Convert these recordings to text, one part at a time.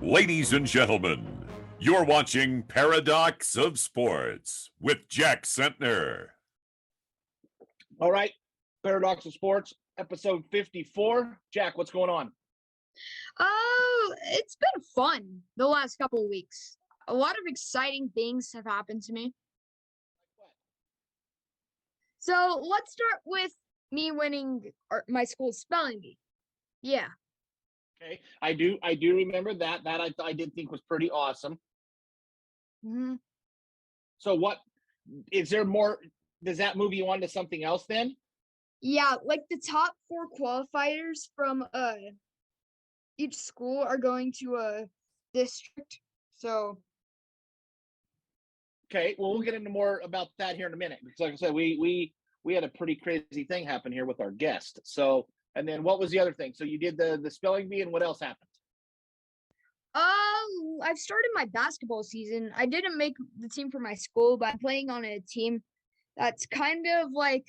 Ladies and gentlemen, you're watching Paradox of Sports with Jack Sentner. All right, Paradox of Sports, episode 54. Jack, what's going on? It's been fun the last couple of weeks. A lot of exciting things have happened to me. So let's start with me winning my school's spelling bee. Yeah. Okay, I do remember that. That I did think was pretty awesome. Mm-hmm. So what is there more? Does that move you on to something else then? Yeah, like the top 4 qualifiers from each school are going to a district. So okay, well we'll get into more about that here in a minute because, like I said, we had a pretty crazy thing happen here with our guest. So, and then what was the other thing? So you did the spelling bee, and what else happened? I've started my basketball season. I didn't make the team for my school, but I'm playing on a team that's kind of like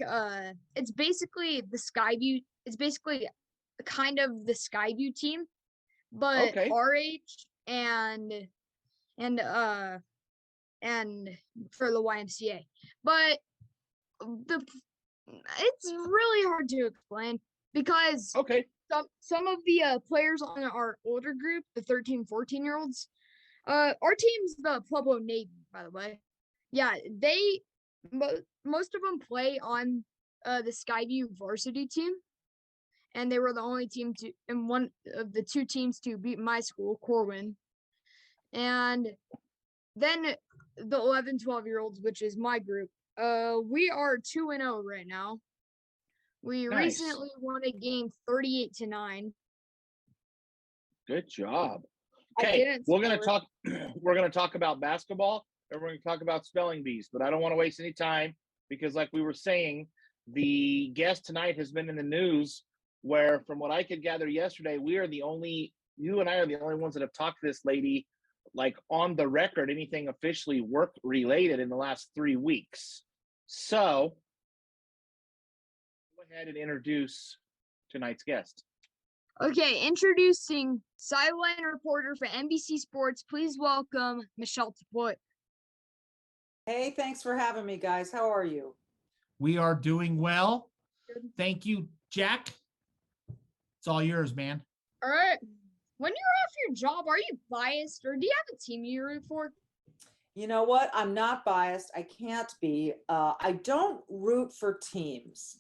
it's basically the Skyview. It's basically kind of the Skyview team, but Okay. our age and for the YMCA. But it's really hard to explain because Okay. some of the players on our older group, the 13, 14-year-olds, our team's the Pueblo Navy, by the way. Yeah, most of them play on the Skyview varsity team, and they were the only team to, and one of the 2 teams to beat my school, Corwin. And then the 11, 12-year-olds, which is my group, we are 2-0 right now. We Nice. recently won a game 38-9. Good job. Okay, we're gonna talk about basketball, and we're gonna talk about spelling bees, but I don't want to waste any time because, like we were saying, the guest tonight has been in the news where, from what I could gather yesterday, you and I are the only ones that have talked to this lady, like on the record, anything officially work related in the last 3 weeks. So go ahead and introduce tonight's guest. Okay, introducing sideline reporter for NBC Sports. Please welcome Michele Tafoya. Hey, thanks for having me, guys. How are you? We are doing well. Good. Thank you, Jack. It's all yours, man. All right. When you're off your job, are you biased or do you have a team you root for? You know what? I'm not biased. I can't be. I don't root for teams.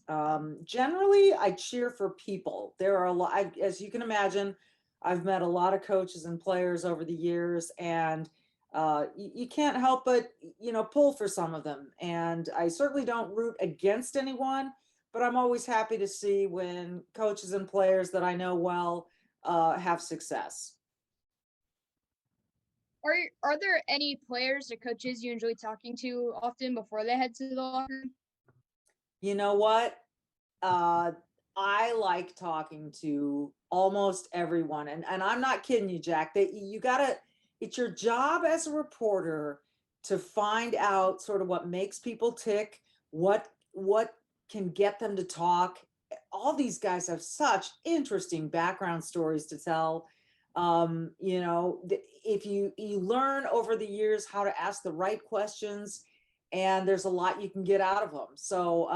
Generally, I cheer for people. There are a lot, as you can imagine, I've met a lot of coaches and players over the years, and you can't help but, pull for some of them. And I certainly don't root against anyone, but I'm always happy to see when coaches and players that I know well have success. Are there any players or coaches you enjoy talking to often before they head to the locker room? You know what? I like talking to almost everyone. And I'm not kidding you, Jack. It's your job as a reporter to find out sort of what makes people tick, what can get them to talk. All these guys have such interesting background stories to tell. If you learn over the years how to ask the right questions, and there's a lot you can get out of them. So,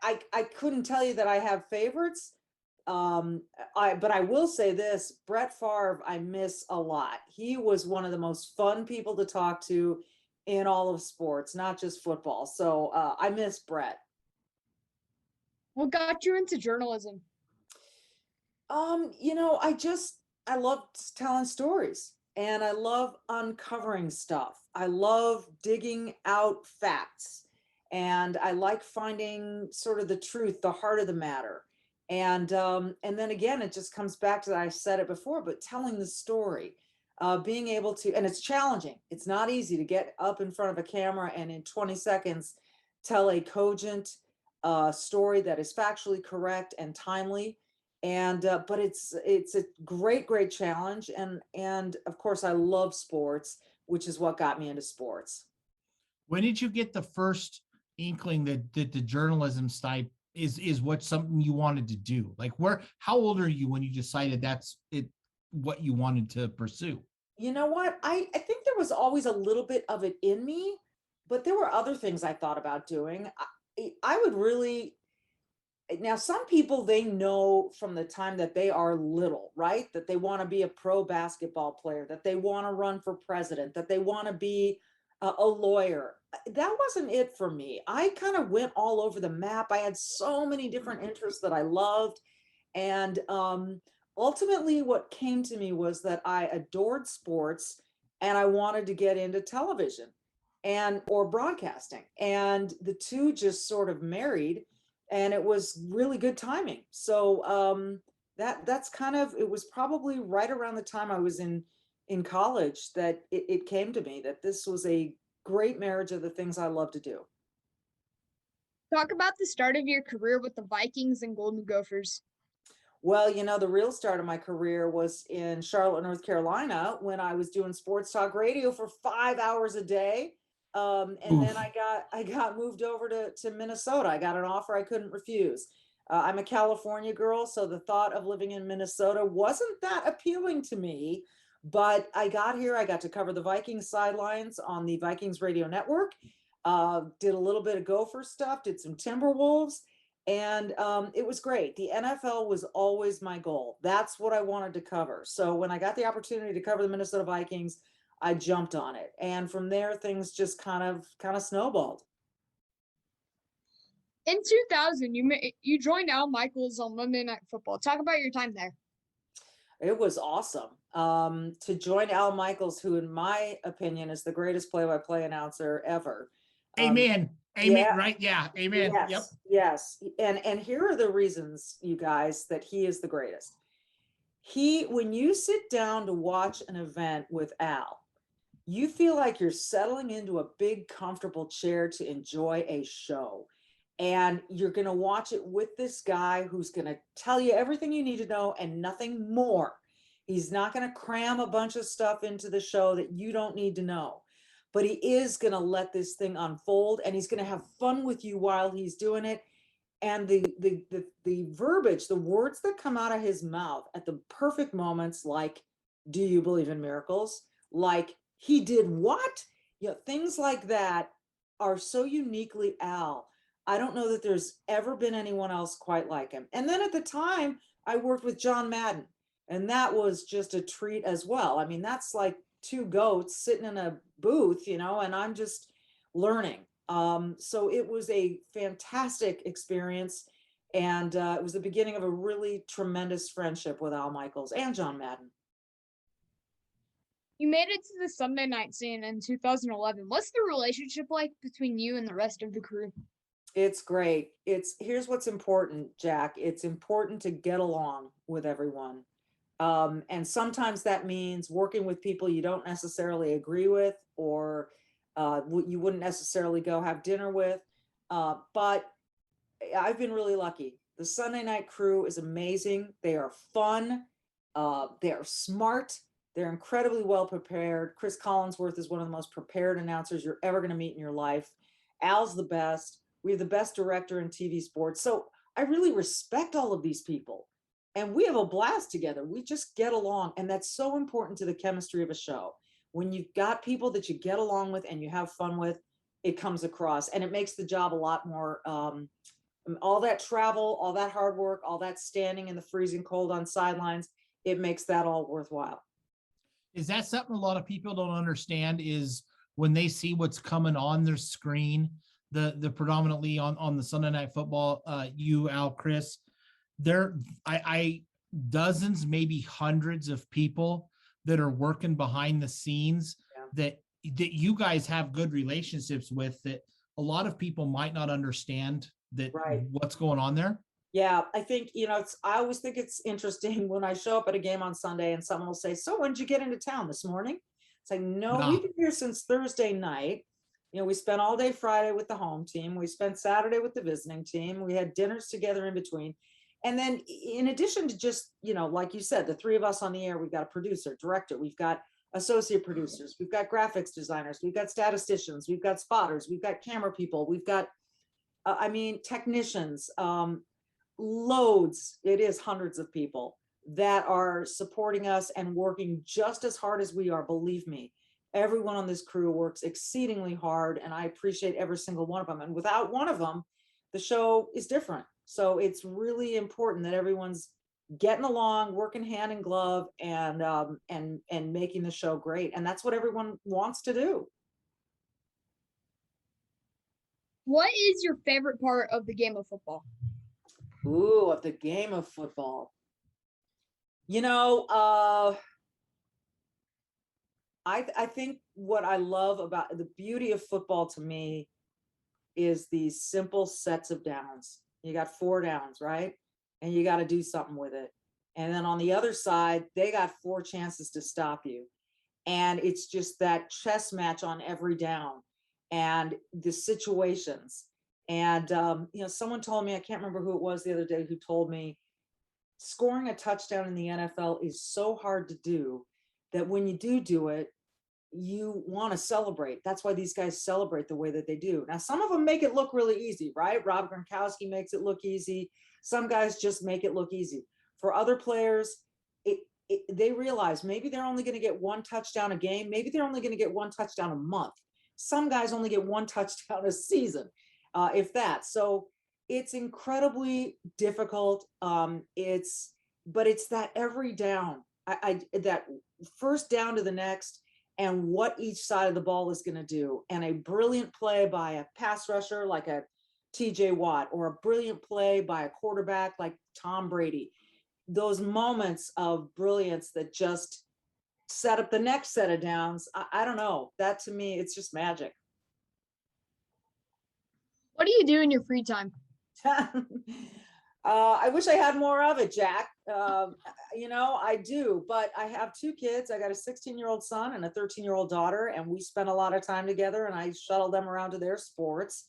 I couldn't tell you that I have favorites. But I will say this, Brett Favre, I miss a lot. He was one of the most fun people to talk to in all of sports, not just football. So, I miss Brett. What got you into journalism? I love telling stories, and I love uncovering stuff. I love digging out facts, and I like finding sort of the truth, the heart of the matter. And then again, it just comes back to that. I said it before, but telling the story, being able to, and it's challenging. It's not easy to get up in front of a camera and in 20 seconds tell a cogent story that is factually correct and timely. And but it's a great challenge, and of course I love sports, which is what got me into sports. When did you get the first inkling that the journalism side is what something you wanted to do? Like how old are you when you decided that's it? what you wanted to pursue? You know what? I think there was always a little bit of it in me, but there were other things I thought about doing. I would really, now some people, they know from the time that they are little, right? That they want to be a pro basketball player, that they want to run for president, that they want to be a lawyer. That wasn't it for me. I kind of went all over the map. I had so many different interests that I loved. And ultimately, what came to me was that I adored sports and I wanted to get into television and or broadcasting. And the two just sort of married, and it was really good timing. So that's kind of, it was probably right around the time I was in college that it came to me that this was a great marriage of the things I love to do. Talk about the start of your career with the Vikings and Golden Gophers. Well, you know, the real start of my career was in Charlotte, North Carolina, when I was doing sports talk radio for 5 hours a day. And then I got moved over to Minnesota. I got an offer I couldn't refuse. I'm a California girl, so the thought of living in Minnesota wasn't that appealing to me. But I got here, I got to cover the Vikings sidelines on the Vikings radio network, did a little bit of Gopher stuff, did some Timberwolves, and it was great. The NFL was always my goal. That's what I wanted to cover. So when I got the opportunity to cover the Minnesota Vikings, I jumped on it. And from there, things just kind of snowballed. In 2000, you joined Al Michaels on Monday Night Football. Talk about your time there. It was awesome to join Al Michaels, who, in my opinion, is the greatest play-by-play announcer ever. Amen. Amen. Yeah. Right. Yeah. Amen. Yes, Yep. yes. And here are the reasons, you guys, that he is the greatest. When you sit down to watch an event with Al, you feel like you're settling into a big, comfortable chair to enjoy a show. And you're going to watch it with this guy who's going to tell you everything you need to know and nothing more. He's not going to cram a bunch of stuff into the show that you don't need to know, but he is going to let this thing unfold, and he's going to have fun with you while he's doing it. And the verbiage, the words that come out of his mouth at the perfect moments, like, do you believe in miracles? Like, he did what? You know, things like that are so uniquely Al. I don't know that there's ever been anyone else quite like him. And then at the time, I worked with John Madden, and that was just a treat as well. I mean, that's like two goats sitting in a booth, you know, and I'm just learning. So it was a fantastic experience. And it was the beginning of a really tremendous friendship with Al Michaels and John Madden. You made it to the Sunday night scene in 2011. What's the relationship like between you and the rest of the crew? It's great. Here's what's important, Jack. It's important to get along with everyone. And sometimes that means working with people you don't necessarily agree with, or you wouldn't necessarily go have dinner with. But I've been really lucky. The Sunday night crew is amazing. They are fun. They are smart. They're incredibly well prepared. Chris Collinsworth is one of the most prepared announcers you're ever going to meet in your life. Al's the best. We have the best director in TV sports. So I really respect all of these people. And we have a blast together. We just get along. And that's so important to the chemistry of a show. When you've got people that you get along with and you have fun with, it comes across. And it makes the job a lot more, all that travel, all that hard work, all that standing in the freezing cold on sidelines, it makes that all worthwhile. Is that something a lot of people don't understand, is when they see what's coming on their screen, the predominantly on the Sunday Night Football, you, Al, Chris, I dozens, maybe hundreds of people that are working behind the scenes that you guys have good relationships with, that a lot of people might not understand that what's going on there. Yeah, I think, I always think it's interesting when I show up at a game on Sunday and someone will say, so when did you get into town this morning? It's like, no, we've been here since Thursday night. We spent all day Friday with the home team. We spent Saturday with the visiting team. We had dinners together in between. And then in addition to just, like you said, the three of us on the air, we've got a producer, director, we've got associate producers, we've got graphics designers, we've got statisticians, we've got spotters, we've got camera people, we've got, technicians, loads, it is hundreds of people that are supporting us and working just as hard as we are. Believe me, everyone on this crew works exceedingly hard, and I appreciate every single one of them. And without one of them, the show is different. So it's really important that everyone's getting along, working hand in glove, and making the show great. And that's what everyone wants to do. What is your favorite part of the game of football? Ooh, of the game of football. You know, I think what I love about the beauty of football to me is these simple sets of downs. You got 4 downs, right? And you got to do something with it. And then on the other side, they got 4 chances to stop you. And it's just that chess match on every down and the situations. And, someone told me, I can't remember who it was the other day, who told me scoring a touchdown in the NFL is so hard to do that when you do it, you want to celebrate. That's why these guys celebrate the way that they do. Now, some of them make it look really easy, right? Rob Gronkowski makes it look easy. Some guys just make it look easy. For other players, they realize maybe they're only going to get 1 touchdown a game. Maybe they're only going to get 1 touchdown a month. Some guys only get 1 touchdown a season, if that. So it's incredibly difficult. But it's that every down, that first down to the next, and what each side of the ball is going to do. And a brilliant play by a pass rusher like a TJ Watt, or a brilliant play by a quarterback like Tom Brady. Those moments of brilliance that just set up the next set of downs. I don't know. That to me, it's just magic. What do you do in your free time? I wish I had more of it, Jack. I do, but I have 2 kids. I got a 16-year-old son and a 13-year-old daughter, and we spend a lot of time together, and I shuttle them around to their sports.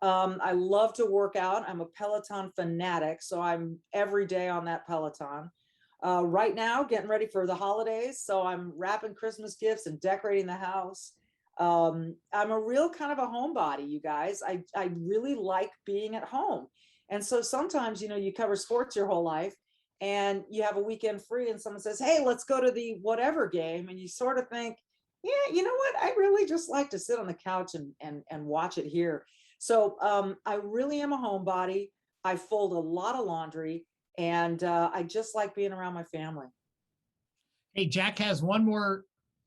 I love to work out. I'm a Peloton fanatic, so I'm every day on that Peloton. Right now, getting ready for the holidays, so I'm wrapping Christmas gifts and decorating the house. I'm a real kind of a homebody, you guys. I really like being at home. And so sometimes, you cover sports your whole life and you have a weekend free and someone says, hey, let's go to the whatever game. And you sort of think, yeah, you know what? I really just like to sit on the couch and watch it here. So I really am a homebody. I fold a lot of laundry, and I just like being around my family. Hey, Jack has one more.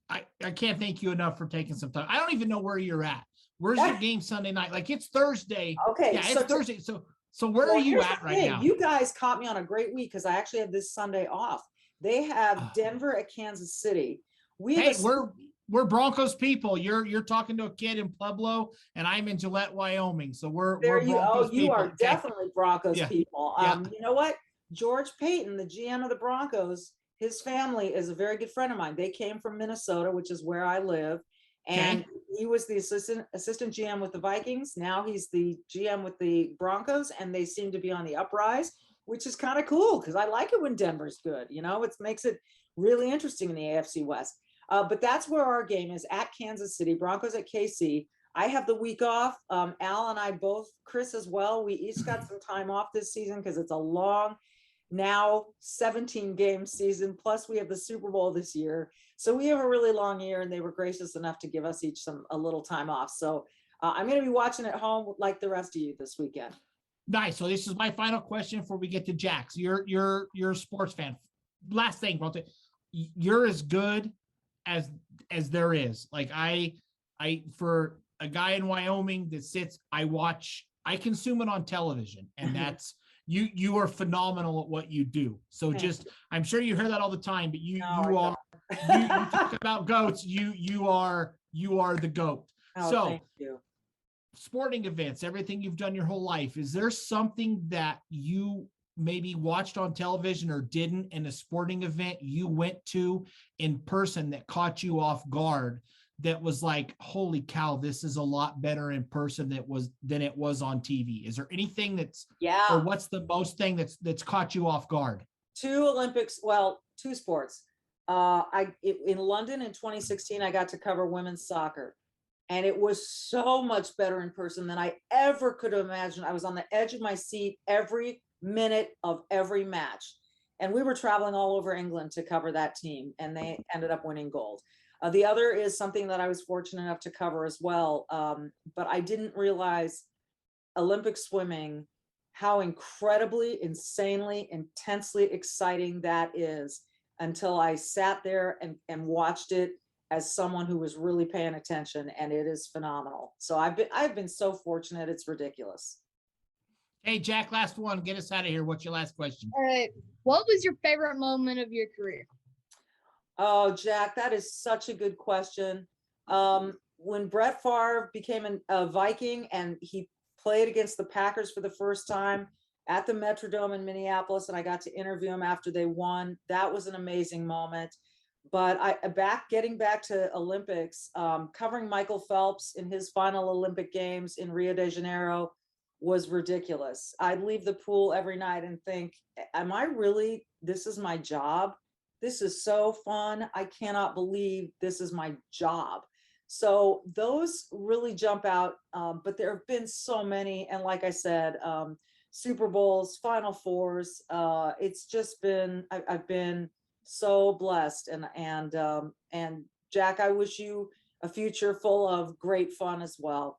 I can't thank you enough for taking some time. I don't even know where you're at. Where's your game Sunday night? Like, it's Thursday. Okay. Yeah, it's Thursday. So where are you at right now? You guys caught me on a great week because I actually have this Sunday off. They have Denver at Kansas City. We're Broncos people. You're talking to a kid in Pueblo, and I'm in Gillette, Wyoming. So we're Broncos people. You are definitely Broncos people. Yeah. You know what? George Payton, the GM of the Broncos, his family is a very good friend of mine. They came from Minnesota, which is where I live. And he was the assistant GM with the Vikings. Now he's the GM with the Broncos, and they seem to be on the uprise, which is kind of cool because I like it when Denver's good. It makes it really interesting in the AFC West. But that's where our game is, at Kansas City, Broncos at KC. I have the week off. Al and I both, Chris as well, we each got some time off this season because it's a long, now 17-game season. Plus we have the Super Bowl this year. So we have a really long year, and they were gracious enough to give us each a little time off. So I'm going to be watching at home like the rest of you this weekend. Nice. So this is my final question before we get to Jack's. You're a sports fan. Last thing, you're as good as there is. Like I for a guy in Wyoming that sits, I consume it on television, and that's you are phenomenal at what you do. So I'm sure you hear that all the time, but you talk about goats, you are the goat. So thank you. Sporting events, everything you've done your whole life, is there something that you maybe watched on television or didn't in a sporting event you went to in person that caught you off guard, that was like, holy cow, this is a lot better in person than it was on TV? Is there anything or what's the most thing that's caught you off guard? 2 sports. In London in 2016, I got to cover women's soccer, and it was so much better in person than I ever could have imagined. I was on the edge of my seat every minute of every match. And we were traveling all over England to cover that team, and they ended up winning gold. The other is something that I was fortunate enough to cover as well, but I didn't realize Olympic swimming, how incredibly, insanely, intensely exciting that is until I sat there and watched it as someone who was really paying attention, and it is phenomenal. So I've been so fortunate, it's ridiculous. Hey, Jack, last one. Get us out of here. What's your last question? All right. What was your favorite moment of your career? Oh, Jack, that is such a good question. When Brett Favre became a Viking and he played against the Packers for the first time at the Metrodome in Minneapolis, and I got to interview him after they won, that was an amazing moment. But getting back to Olympics, covering Michael Phelps in his final Olympic Games in Rio de Janeiro was ridiculous. I'd leave the pool every night and think, am I really, this is my job? This is so fun. I cannot believe this is my job. So those really jump out, but there have been so many. And like I said, Super Bowls, Final Fours, it's just been, I've been so blessed. And Jack, I wish you a future full of great fun as well.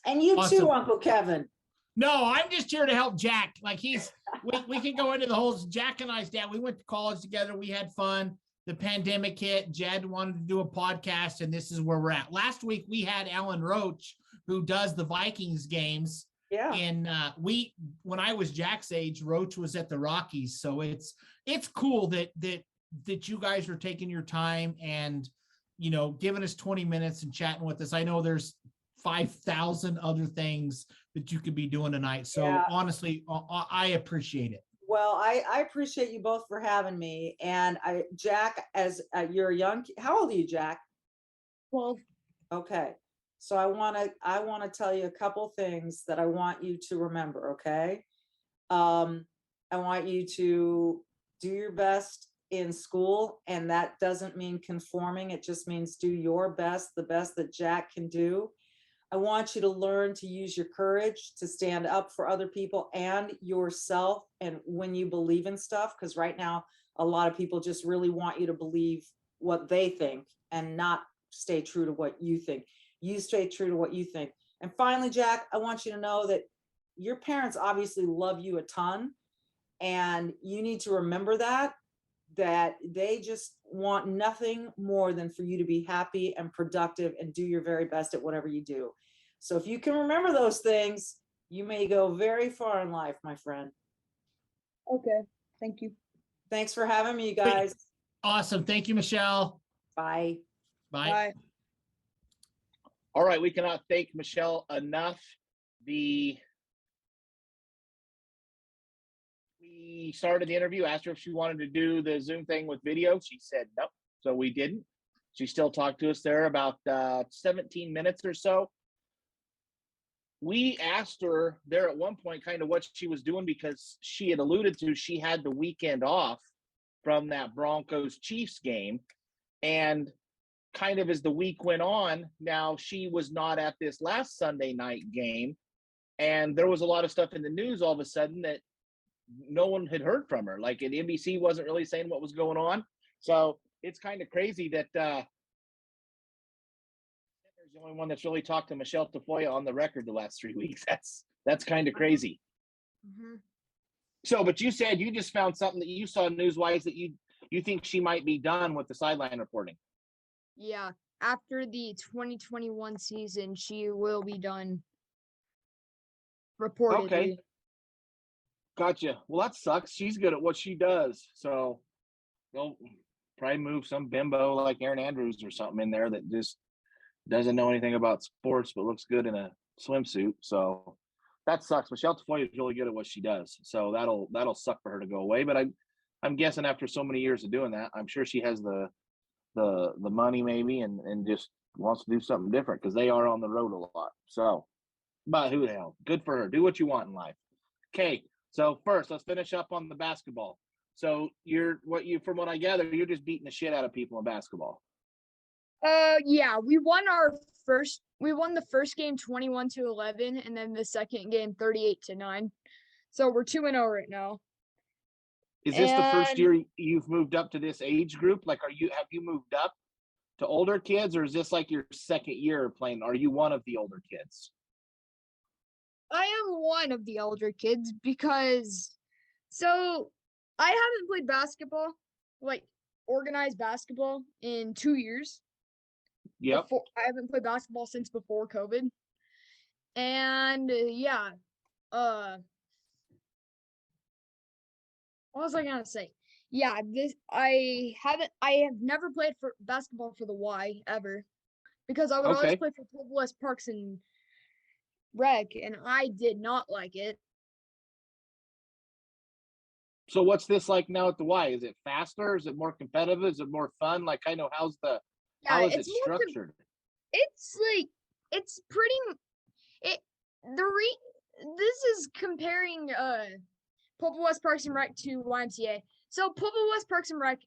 And you Awesome. too, Uncle Kevin. No, I'm just here to help Jack. Like we can go into the whole, Jack and I's dad, we went to college together. We had fun. The pandemic hit. Jed wanted to do a podcast, and this is where we're at. Last week, we had Alan Roach, who does the Vikings games. Yeah. And when I was Jack's age, Roach was at the Rockies. So it's cool that you guys are taking your time and, giving us 20 minutes and chatting with us. I know there's 5,000 other things that you could be doing tonight. So yeah. Honestly, I appreciate it. Well, I appreciate you both for having me. And Jack, as you're a young, how old are you, Jack? 12. Okay. So I want to tell you a couple things that I want you to remember. Okay. I want you to do your best in school. And that doesn't mean conforming. It just means do your best, the best that Jack can do. I want you to learn to use your courage to stand up for other people and yourself. And when you believe in stuff, because right now, a lot of people just really want you to believe what they think and not stay true to what you think. You stay true to what you think. And finally, Jack, I want you to know that your parents obviously love you a ton. And you need to remember that they just want nothing more than for you to be happy and productive and do your very best at whatever you do. So if you can remember those things, you may go very far in life, my friend. Okay. Thank you. Thanks for having me, you guys. Awesome. Thank you, Michelle. Bye. Bye. Bye. All right. We cannot thank Michelle enough. We started the interview, asked her if she wanted to do the Zoom thing with video. She said no, so we didn't. She still talked to us there about 17 minutes or so. We asked her there at one point kind of what she was doing because she had alluded to she had the weekend off from that Broncos-Chiefs game. And kind of as the week went on, now she was not at this last Sunday night game. And there was a lot of stuff in the news all of a sudden that no one had heard from her. Like, and NBC wasn't really saying what was going on. So it's kind of crazy that there's the only one that's really talked to Michele Tafoya on the record the last 3 weeks. That's kind of crazy. Mm-hmm. So, but you said you just found something that you saw news-wise that you think she might be done with the sideline reporting. Yeah. After the 2021 season, she will be done reportedly. Okay. Gotcha. Well, that sucks. She's good at what she does. So they'll probably move some bimbo like Erin Andrews or something in there that just doesn't know anything about sports but looks good in a swimsuit. So that sucks. Michele Tafoya is really good at what she does. So that'll suck for her to go away. But I'm guessing after so many years of doing that, I'm sure she has the money maybe and just wants to do something different because they are on the road a lot. So, but who the hell? Good for her. Do what you want in life. Okay. So first, let's finish up on the basketball. So from what I gather, you're just beating the shit out of people in basketball. Yeah, we won the first game 21-11, and then the second game 38-9. So we're 2-0 right now. Is this the first year you've moved up to this age group? Like, have you moved up to older kids, or is this like your second year playing? Are you one of the older kids? I am one of the older kids because so I haven't played basketball, like organized basketball, in 2 years. Yep. I haven't played basketball since before COVID. And yeah, what was I gonna say? Yeah, I have never played for basketball for the Y ever, because I would always play for Pueblo West Parks and Rec, and I did not like it. So what's this like now at the Y? Is it faster? Is it more competitive? Is it more fun? Like, kind of how is it structured? It's like it's pretty. This is comparing Pueblo West Parks and Rec to YMCA. So Pueblo West Parks and Rec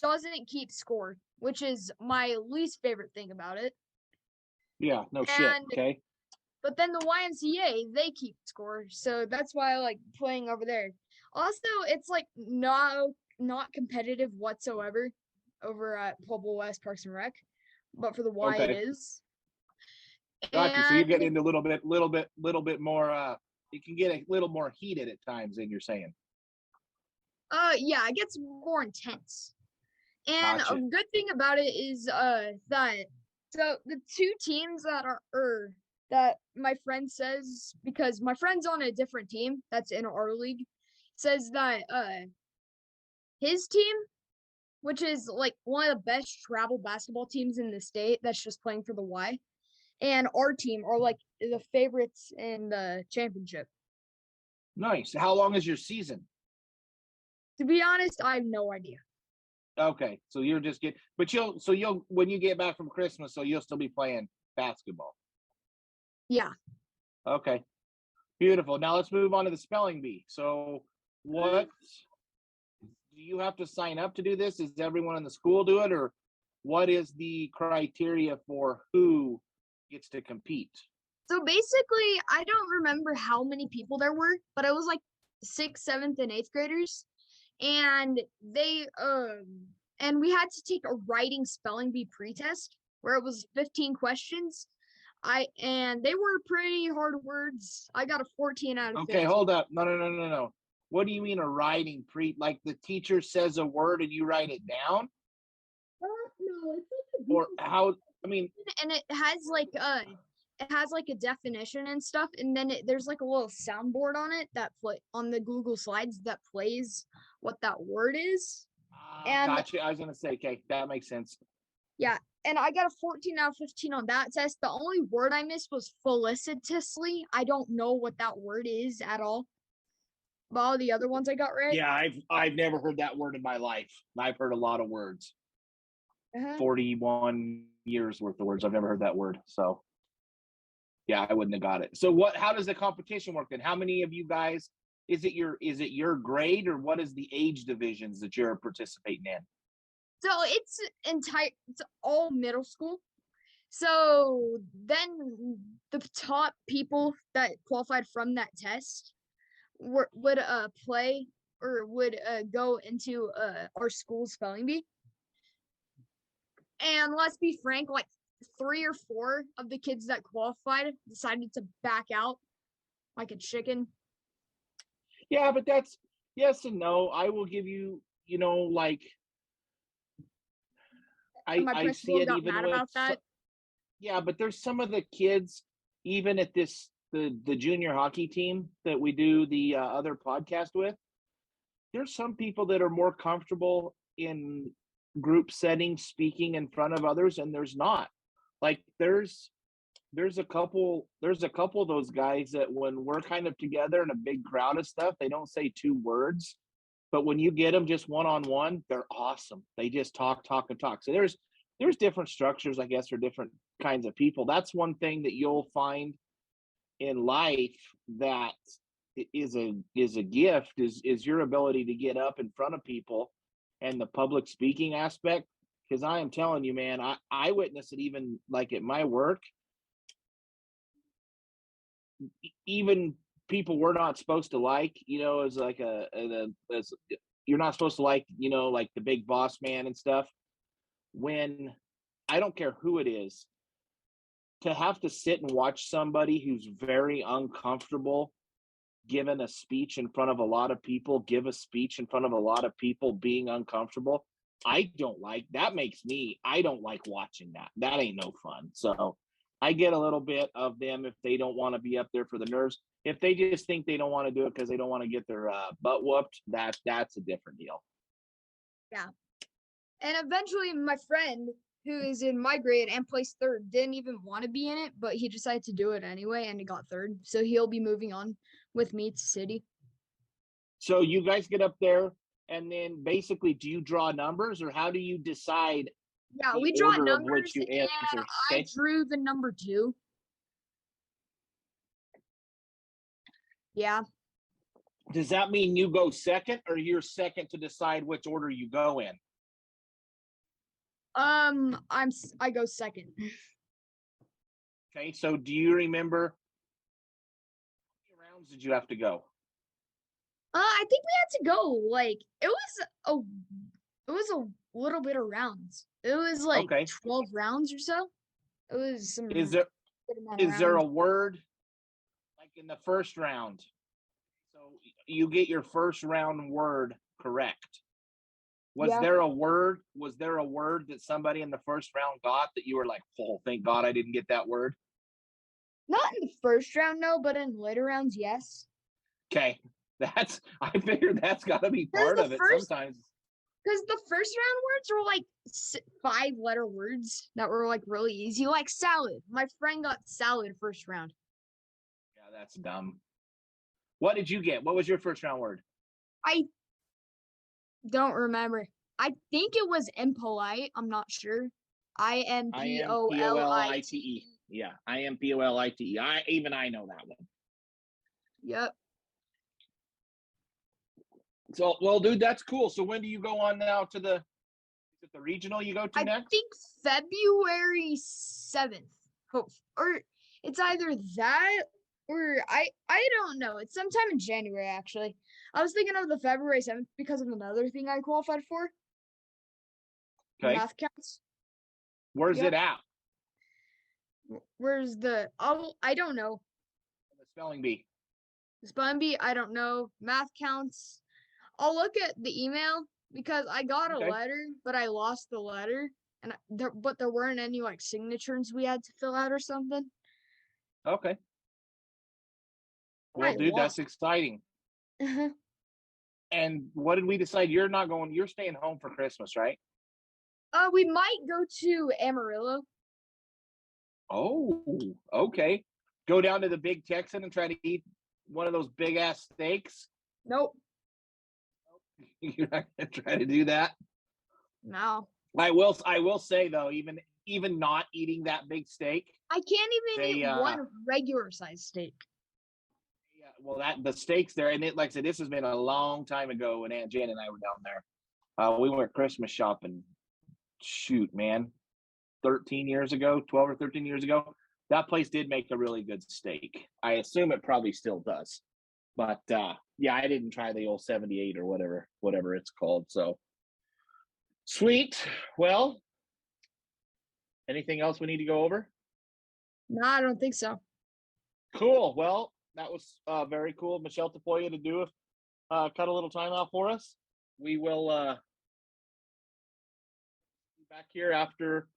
doesn't keep score, which is my least favorite thing about it. Yeah, no shit. Okay. But then the YMCA, they keep score, so that's why I like playing over there. Also, it's like not competitive whatsoever over at Pueblo West Parks and Rec, but for the Y it is. Gotcha. So you're getting into a little bit more. You can get a little more heated at times, than you're saying. Yeah, it gets more intense. And Gotcha. a good thing about it is that so the two teams that my friend says, because my friend's on a different team that's in our league, says that his team, which is like one of the best travel basketball teams in the state that's just playing for the Y, and our team are like the favorites in the championship. Nice. How long is your season? To be honest, I have no idea. Okay, so you're just you'll when you get back from Christmas, so you'll still be playing basketball. Yeah. Okay. Beautiful. Now let's move on to the spelling bee. So what do you have to sign up to do this? Does everyone in the school do it, or what is the criteria for who gets to compete? So basically, I don't remember how many people there were, but it was like 6th, 7th, and 8th graders. And they and we had to take a writing spelling bee pretest where it was 15 questions. And they were pretty hard words. I got a 14 out of 15. Okay, hold up. No. What do you mean a writing like the teacher says a word and you write it down? No, it's like or how? I mean, and it has like a definition and stuff, and then there's like a little soundboard on it that on the Google Slides that plays what that word is. And gotcha. I was gonna say, okay, that makes sense. Yeah, and I got a 14 out of 15 on that test. The only word I missed was felicitously. I don't know what that word is at all. But all the other ones I got right. Yeah, I've never heard that word in my life. I've heard a lot of words. 41 years worth of words. I've never heard that word. So yeah, I wouldn't have got it. So how does the competition work then? How many of you guys, is it your grade, or what is the age divisions that you're participating in? So it's all middle school. So then the top people that qualified from that test would play or would go into our school's spelling bee. And let's be frank, like 3 or 4 of the kids that qualified decided to back out like a chicken. Yeah, but that's yes and no. I will give you, like I see it even mad about that. Yeah, but there's some of the kids, even at the junior hockey team that we do the other podcast with, there's some people that are more comfortable in group settings speaking in front of others, and there's not. Like there's a couple of those guys that when we're kind of together in a big crowd of stuff, they don't say 2 words, but when you get them just one-on-one, they're awesome. They just talk. So there's different structures, I guess, for different kinds of people. That's one thing that you'll find in life that is a gift is your ability to get up in front of people and the public speaking aspect. Because I am telling you, man, I witness it even like at my work. Even people we're not supposed to like, as like as you're not supposed to like, like the big boss man and stuff. When I don't care who it is, to have to sit and watch somebody who's very uncomfortable given a speech in front of a lot of people, give a speech in front of a lot of people being uncomfortable, I don't like. That makes me, I don't like watching that. That ain't no fun. So I get a little bit of them if they don't want to be up there for the nerves. If they just think they don't want to do it because they don't want to get their butt whooped, that's a different deal. Yeah. And eventually my friend who is in my grade and placed third didn't even want to be in it, but he decided to do it anyway and he got third. So he'll be moving on with me to city. So you guys get up there and then basically do you draw numbers or how do you decide? Yeah, we draw numbers and I drew the number 2. Yeah. Does that mean you go second or you're second to decide which order you go in? I go second. Okay, so do you remember how many rounds did you have to go? I think we had to go like it was a little bit of rounds. It was like 12 rounds or so. It was some. Is there a word like in the first round? So you get your first round word correct. Was there a word that somebody in the first round got that you were like, oh, thank God I didn't get that word? Not in the first round, no, but in later rounds, yes. Okay. I figured that's got to be part of it sometimes. Because the first round words were like 5-letter words that were like really easy, like salad. My friend got salad first round. Yeah, that's dumb. What did you get? What was your first round word? I don't remember. I think it was impolite. I'm not sure. IMPOLITE. Yeah, IMPOLITE. I know that one. Yep. So, well, dude, that's cool. So when do you go on now to the regional you go to next? I think February 7th. Or it's either that or I don't know. It's sometime in January, actually. I was thinking of the February 7th because of another thing I qualified for. Okay. Math counts. Where's it at? Where's the I don't know. The spelling bee. The spelling bee, I don't know. Math counts. I'll look at the email because I got a letter, but I lost the letter. And but there weren't any like signatures we had to fill out or something. Okay. Well, dude, that's exciting. And what did we decide? You're not going, you're staying home for Christmas, right? We might go to Amarillo. Oh, okay. Go down to the Big Texan and try to eat one of those big ass steaks? Nope. You're not gonna try to do that? No. I will say though, even not eating that big steak, I can't even eat one regular size steak. Yeah, well, the steaks there, and it, like I said, this has been a long time ago when Aunt Jan and I were down there. We went Christmas shopping. Shoot, man, 12 or 13 years ago. That place did make a really good steak. I assume it probably still does. But yeah, I didn't try the old 78 or whatever it's called. So sweet. Well, anything else we need to go over? No, I don't think so. Cool. Well, that was very cool of Michele Tafoya to do cut a little time out for us. We will be back here after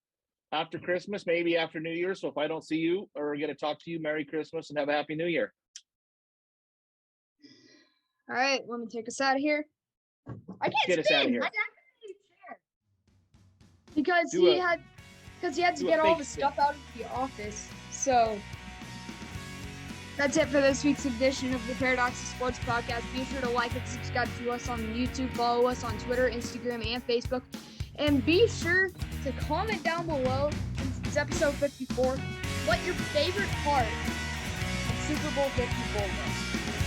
Christmas, maybe after New Year. So if I don't see you or get to talk to you, Merry Christmas and have a Happy New Year. All right, let me take us out of here. I can't get us out of here. Because he had to get all the stuff out of the office. So that's it for this week's edition of the Paradox of Sports podcast. Be sure to like and subscribe to us on YouTube, follow us on Twitter, Instagram, and Facebook. And be sure to comment down below, since it's episode 54, what your favorite part of Super Bowl 54 was.